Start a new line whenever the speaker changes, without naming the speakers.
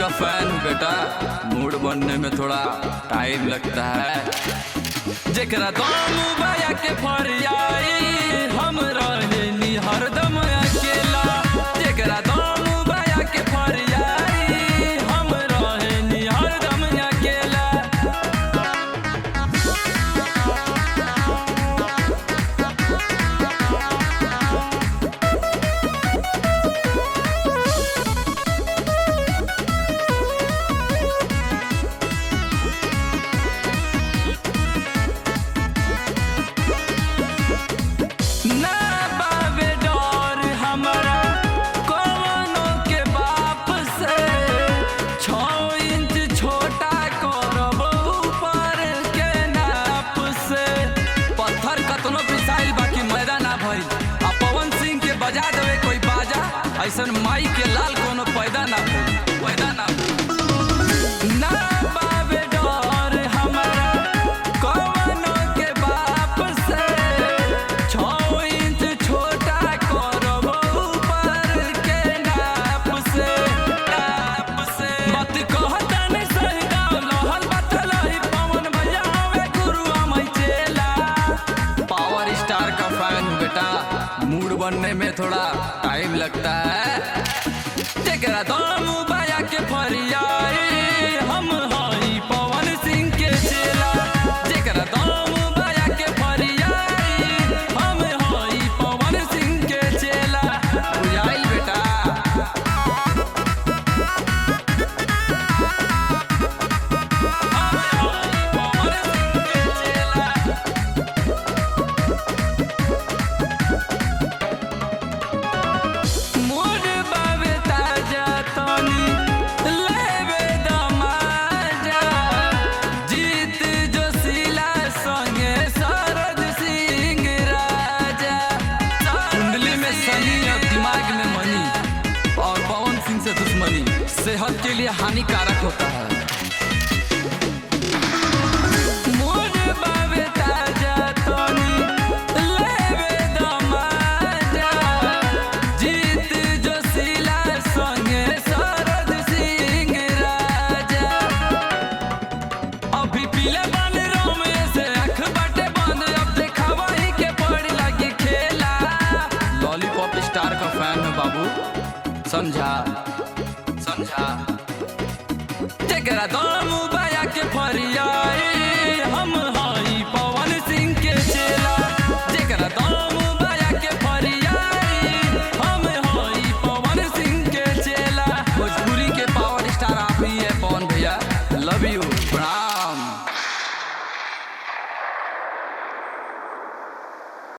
का फैन हूँ बेटा, मूड बनने में थोड़ा टाइम लगता है। जेकरा दम बाया के फरियाई हम रहेनी हरदम अकेला। जेकरा दम बाया के फरियाई हम रहेनी हरदम अकेला। ना बाबे डर हमरा कवनो के बाप से, 6 इंच छोटा करब ऊपर के नाप से। पत्थर कतनो पिसाइल बाकी मैदान ना भइल, आ पवन सिंह के बजा देवे कोई बाजा, ऐसन माई के लाल कोनो पैदा ना भइल, पैदा ना भइल। ना बाबे डर हमरा कवनो के बाप से, 6 इंच छोटा करब ऊपर के नाप से, नाप से। बात कहतनी सही दाव लहल बतलही, पवन भैया हवे गुरु हम चेला। पावर स्टार का फैन हूँ बेटा, मूड बनने में थोड़ा टाइम लगता है। जेकरा दम बाया के फरियाई हम हई पवन सिंह के चेला। जेकरा दम बाया के फरियाई हम हई पवन सिंह के चेला। बुझाइल बेटा। मोर बाबे ताजा तनी लेवे दमाजा, जीत जोशीला संगे शरद सिंह राजा। कुंडली में शनि और दिमाग में मनी, और पवन सिंह से दुश्मनी सेहत के लिए हानिकारक होता है। मोर बाबे ताजा तनी लेवे दमाजा, जीत जोशीला संगे शरद सिंह राजा। अभी पीले बन रोमे से आँख बाटे बंद, अब देखावा ही के पड़ी लगी खेला। लॉलीपॉप स्टार का फैन है बाबू, समझा समझा। जेकरा दम बाया के फरिया